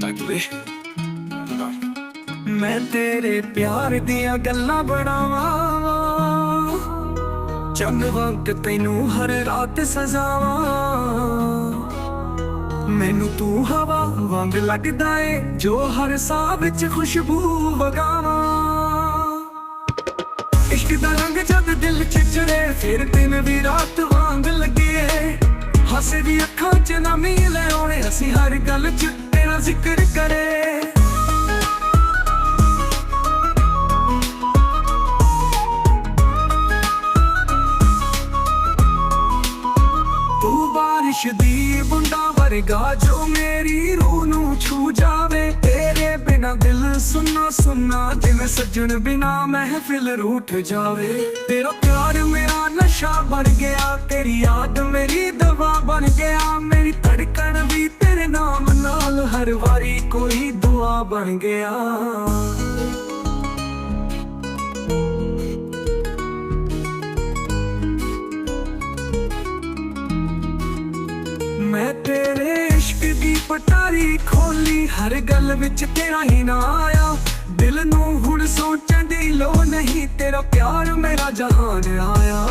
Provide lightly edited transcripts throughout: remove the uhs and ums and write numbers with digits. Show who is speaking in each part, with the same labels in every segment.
Speaker 1: ਵੇ मैं तेरे प्यार दिया गल्लां बनावां चंद वक्त तैनू हर रात सजावां मैनू तू हवा वांग लगदा ए जो हर साह विच खुशबू वगावां इश्क दा रंग जद दिल च चढ़े फिर दिन भी रात वांग लगे हसे दी अखां च नमी ले आउणे असीं हर गल च तेरा जिक्र करे बारिश दी बूंदा वर्गा जो मेरी रूह नू छू जावे तेरे बिना दिल सुन्ना सुन्ना जिवें सजन बिना महफिल रूठ जावे तेरा प्यार मेरा नशा बन गया तेरी याद मेरी दवा बन गया मेरी धड़कन भी तेरे नाम नाल हर वारी कोई दुआ बन गया मैं तेरे इश्क दी पटारी खोली हर गल विच तेरा ही ना आया दिल नू हुण सोचण दी लोड़ नहीं तेरा प्यार मेरा जहान आया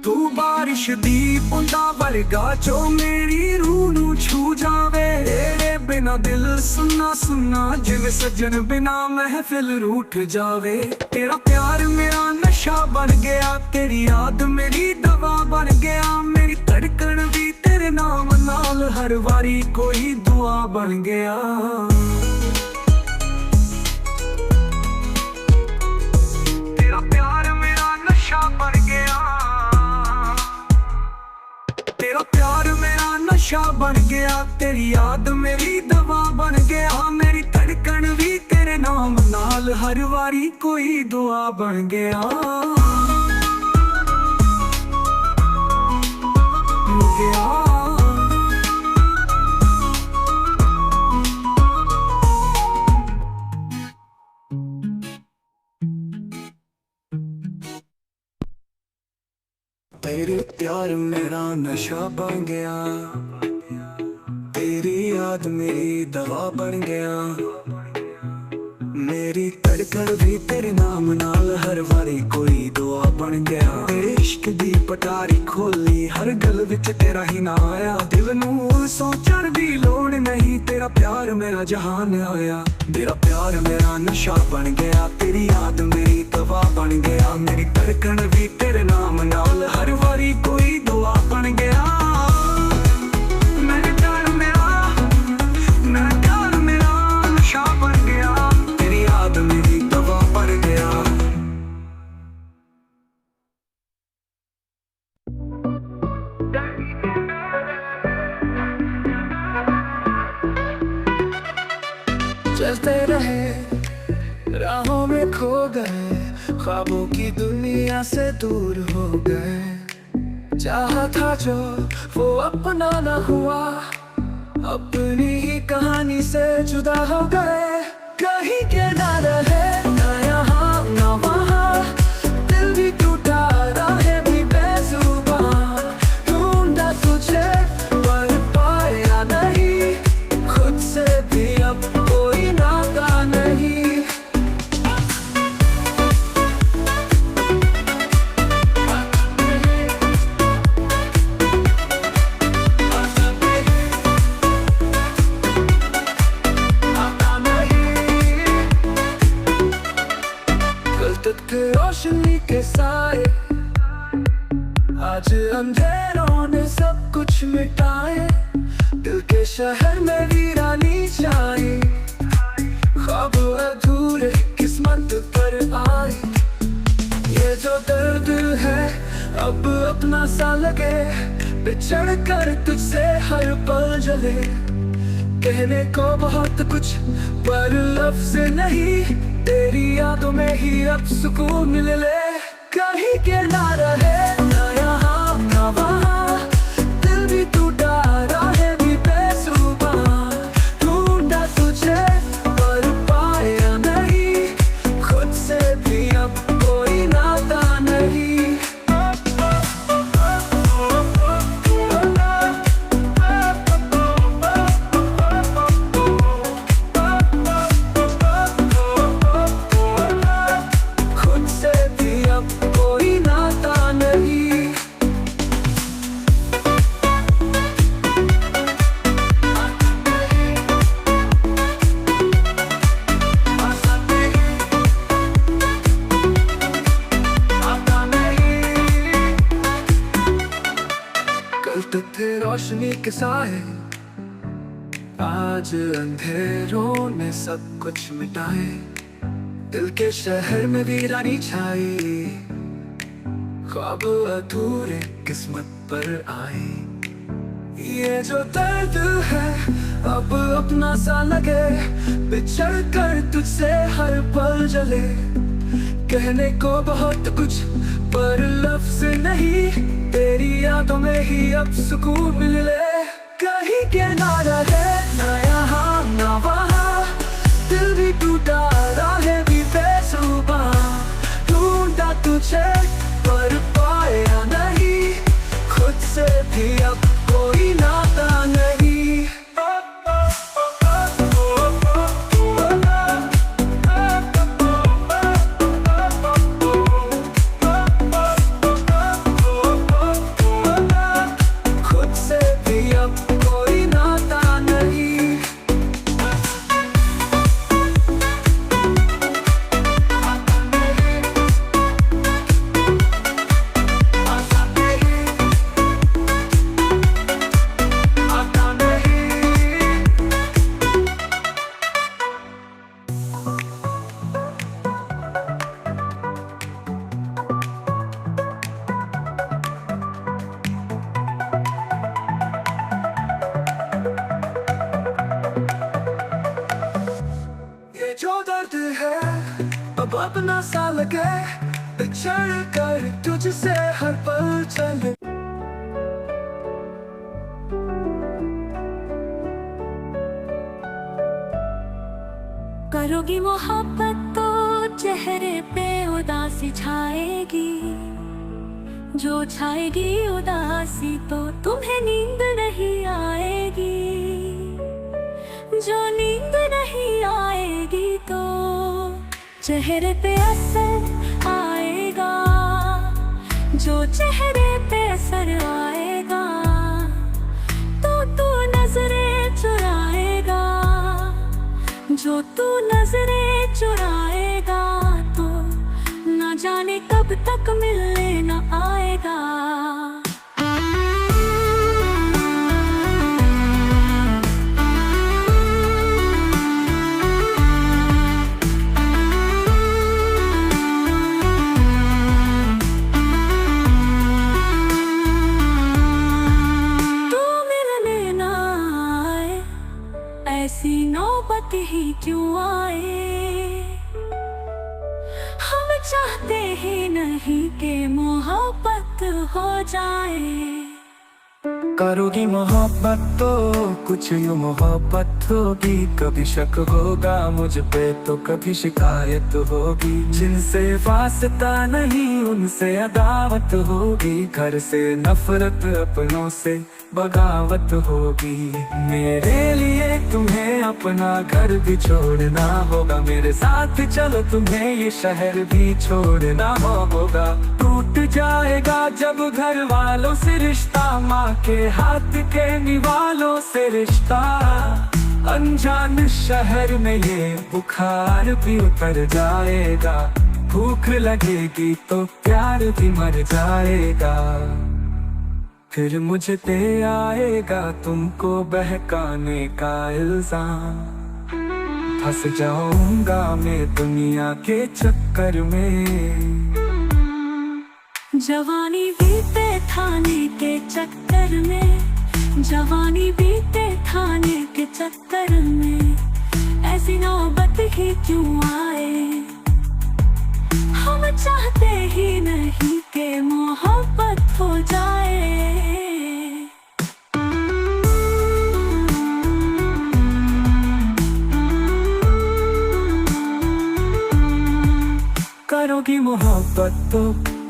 Speaker 1: तू बारिश दी बूंदा वर्गा जो मेरी रूह नू छू जावे तेरे बिना दिल सुन्ना सुन्ना जिवें सजन बिना महफिल रूठ जावे तेरा प्यार मेरा नशा बन गया तेरी याद मेरी दवा बन गया मेरी धड़कन भी तेरे नाम नाल हर वारी कोई दुआ बन गया तेरा प्यार मेरा नशा बन गया तेरा प्यार मेरा नशा बन गया तेरी याद मेरी दवा बन गया मेरी धड़कन भी तेरे नाम नाल हर वारी कोई दुआ बन गया तेरे प्यार मेरा नशा बन गया तेरी याद मेरी दवा बन गया मेरी धड़कन भी तेरे नाम नाल हर वारी कोई दुआ बन गया तेरे इश्क दी पटारी खोली हर गल विच तेरा ही ना आया दिल नू सोचण दी लोड़ नहीं तेरा प्यार मेरा जहान आया तेरा प्यार मेरा नशा बन गया तेरी याद मेरी दवा बन गया मेरी धड़कन भी तेरे नाम नाल हर वारी कोई दुआ बन गया मेरे प्यार मेरा नशा बन गया तेरी याद मेरी दवा बन गया चलते रहे राहों में खो गए ख्वाबों की दुनिया से दूर हो गए चाहा था जो वो अपना ना हुआ अपनी ही कहानी से जुदा हो गए कहीं के ना रहे ना यहाँ ना वहाँ दिल भी टूटा राहें भी बेजुबान ढूंढा तुझे पर पाया नहीं खुद से भी अब कोई नाता नहीं रोशनी के साए आज अंधेरों ने सब कुछ मिटाए दिल के शहर में वीरानी छाई ख्वाब अधूरे किस्मत पर आए ये जो दर्द है अब अपना सा लगे बिछड़ कर तुझसे हर पल जले कहने को बहुत कुछ पर लफ्ज नहीं तेरी यादों में ही अब सुकून मिल ले कहीं के ना रहे ना यहाँ ना वहाँ दिल भी टूटा राहें भी बेजुबान ढूंढा तुझे पर पाया नहीं खुद से भी अब कोई नाता साए, आज अंधेरों ने सब कुछ मिटाए। दिल के शहर में वीरानी छाई, ख्वाब अधूरे किस्मत पर आए। ये जो दर्द है अब अपना सा लगे, बिछड़ कर तुझसे हर पल जले। कहने को बहुत कुछ पर लफ्ज नहीं, तेरी यादों में ही अब सुकून मिले। कहीं के ना रहे ना यहाँ ना वहाँ, दिल भी टूटा राहें भी बेसुबा। ढूंढा तुझे पर पाया नहीं, खुद से भी अब कोई नाता नहीं। खुद से भी अब कोई नाता नहीं। ये जो दर्द है अब अपना सा लगे, बिछड़ कर तुझसे हर पल चले।
Speaker 2: करोगी मोहब्बत तो चेहरे पे उदासी छाएगी, जो छाएगी उदासी तो तुम्हें नींद नहीं आएगी। जो नींद नहीं आएगी तो चेहरे पे असर आएगा, जो चेहरे पे असर आएगा तो तू नजरें चुराएगा। जो तू नजरें चुराएगा तो न जाने कब तक मिलने न आएगा। तू मिलने न आए, ऐसी नौबत ही क्यों आए। हम चाहते ही नहीं कि मोहब्बत हो जाए।
Speaker 1: करोगी मोहब्बत तो कुछ यूं मोहब्बत होगी, कभी शक होगा मुझ पे तो कभी शिकायत होगी। जिनसे वास्ता नहीं उनसे अदावत होगी, घर से नफरत अपनों से बगावत होगी। मेरे लिए तुम्हें अपना घर भी छोड़ना होगा, मेरे साथ चलो तुम्हें ये शहर भी छोड़ना होगा। टूट जाएगा जब घर वालों से रिश्ता, माँ के हाथ के निवालों से रिश्ता। अनजान शहर में ये बुखार भी उतर जाएगा, भूख लगेगी तो प्यार भी मर जाएगा। फिर मुझ पे आएगा तुमको बहकाने का इल्जाम, फंस जाऊंगा मैं दुनिया के चक्कर में।
Speaker 2: जवानी बीते थाने के चक्कर में, जवानी बीते थाने के चक्कर में, ऐसी नौबत ही क्यों आए। हम चाहते ही नहीं कि मोहब्बत हो जाए।
Speaker 1: करोगी मोहब्बत तो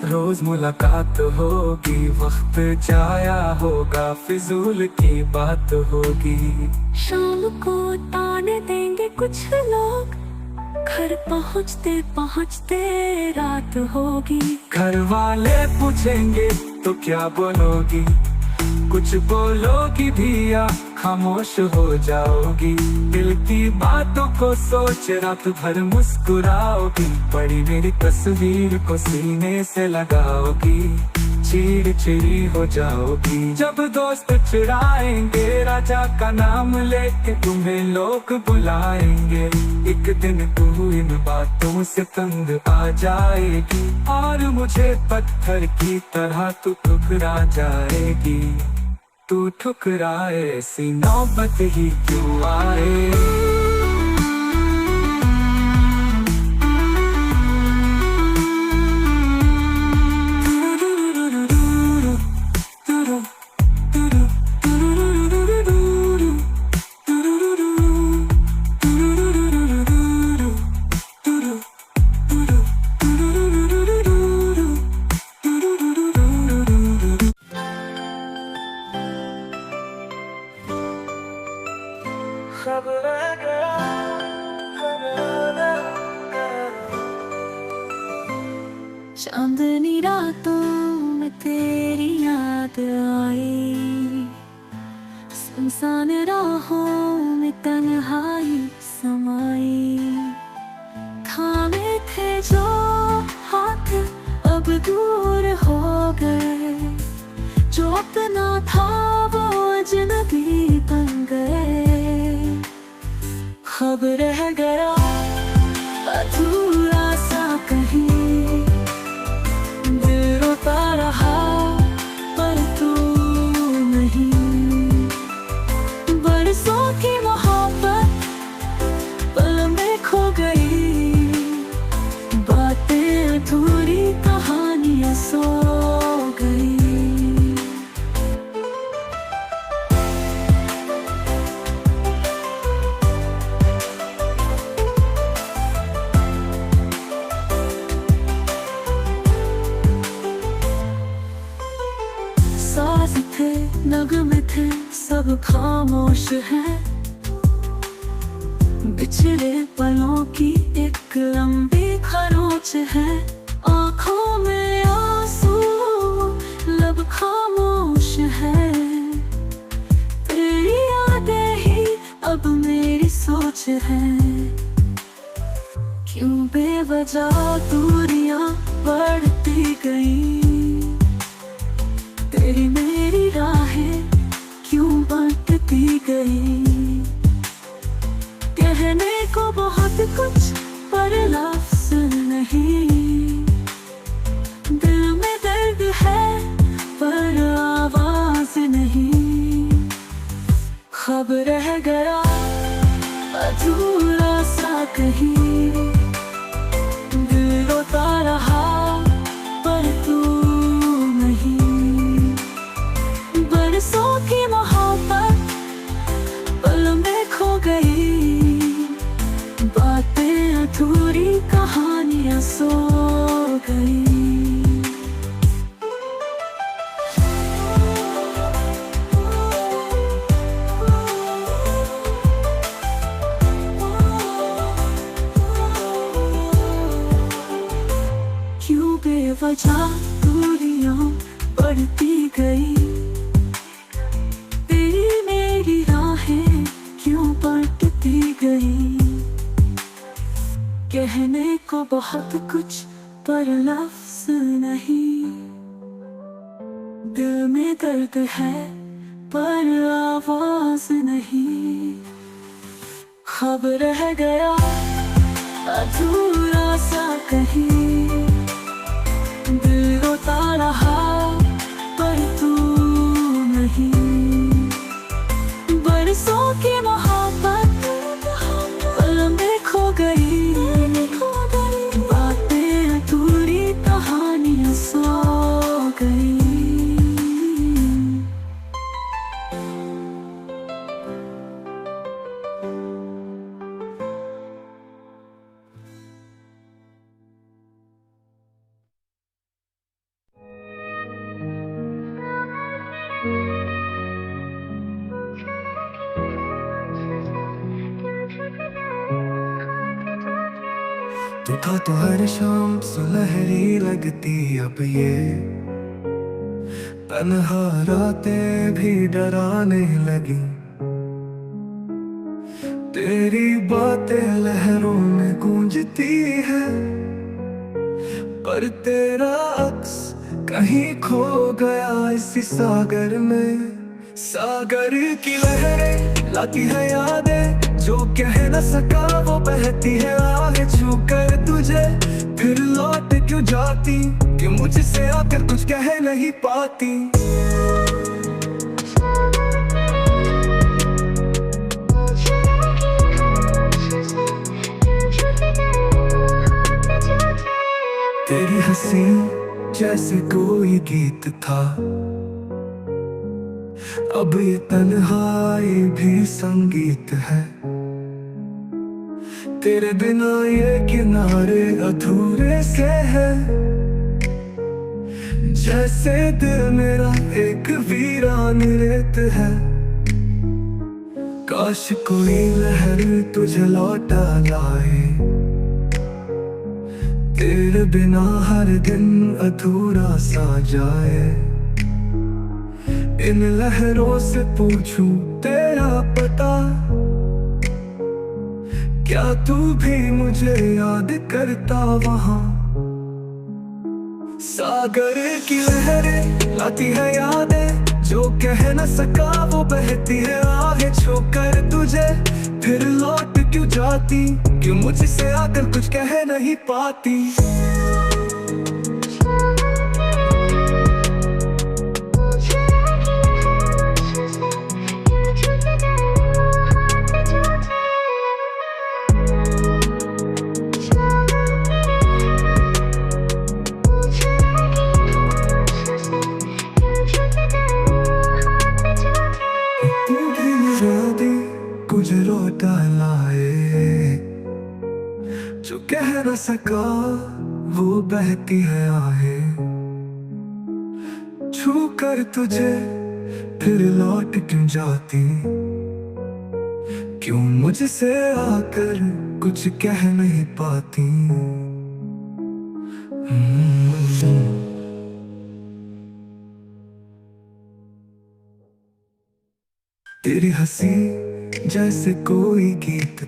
Speaker 1: रोज मुलाकात होगी, वक्त जाया होगा फिजूल की बात होगी।
Speaker 2: शाम को ताने देंगे कुछ लोग, घर पहुँचते पहुँचते रात होगी।
Speaker 1: घर वाले पूछेंगे तो क्या बोलोगी, कुछ बोलोगी भी या खामोश हो जाओगी। दिल की बातों को सोच रात भर मुस्कुराओगी, पड़ी मेरी तस्वीर को सीने से लगाओगी। चिड़चिड़ी हो जाओगी। जब दोस्त चिढ़ाएंगे राजा का नाम लेके तुम्हें लोग बुलाएंगे। एक दिन तू इन बातों से तंग आ जाएगी और मुझे पत्थर की तरह तू ठुकरा जाएगी। तू ठुकराए ऐसी नौबत ही क्यों आए।
Speaker 2: चांदनी रातों में तेरी याद आई, सुनसान राहों में तन्हाई समाई। थामे थे जो हाथ अब दूर हो गए, जो अपना था वो अजनबी बन गए। खब रह गया अधूरा सा कहीं, दिल रोता रहा पर तू नहीं। बरसों की मोहब्बत पल में खो गई, बातें अधूरी कहानियां सो गई। साज थे नगमे थे सब खामोश है, बिछड़े पलों की एक लंबी खरोच है। आँखों में आंसू लब खामोश है, तेरी यादें ही अब मेरी सोच है। क्यों बेवजह दूरियां बढ़ती गई, तेरी मेरी राहें क्यों बंटती गई। कहने को बहुत कुछ पर लफ्ज़ नहीं, दिल में दर्द है पर आवाज नहीं। खब रह गया अधूरा सा कहीं, दिल रोता रहा पर तू नहीं। बरसों की मोहब्बत पल में खो गई, बातें अधूरी कहानियां सो गई। क्यों बेवजह दूरियां बढ़ती गई, तेरी मेरी राहें क्यों बढ़ती गई। कहने को बहुत कुछ पर लफ्ज़ नहीं, दिल में दर्द है पर आवाज नहीं। खब रह गया अधूरा सा कहीं, दिल रोता रहा पर तू नहीं। बरसों की मोहब्बत पल में खो गई, बातें अधूरी कहानियां सो गई।
Speaker 1: तू था तो हर शाम सुनहरी लगती, अब ये तन्हा रातें भी डराने लगी। तेरी बातें लहरों में गूंजती है, पर तेरा अक्स कहीं खो गया इसी सागर में। सागर की लहरें लाती है यादें, जो कह न सका वो बहती है आगे छू कर तुझे। फिर लौट क्यों जाती कि मुझसे आकर कुछ कह नहीं पाती। तेरी हंसी जैसे कोई गीत था, अब ये तन्हाई भी संगीत है। तेरे बिना ये किनारे अधूरे से है, जैसे दिल मेरा एक वीरान रेत है। काश कोई लहर तुझे लौटा लाए, तेरे बिना हर दिन अधूरा सा जाए। इन लहरों से पूछूं तेरा पता, क्या तू भी मुझे याद करता वहां। सागर की लहरें लाती है यादें, जो कह न सका वो बहती है आगे छू कर तुझे। फिर लौट क्यों जाती, क्यों मुझसे आकर कुछ कह नहीं पाती। कुछ लौटा लाए, जो कह न सका वो बहती है आहें छू कर तुझे। फिर लौट क्यों जाती, क्यों मुझसे आकर कुछ कह नहीं पाती। तेरी हंसी जैसे कोई गीत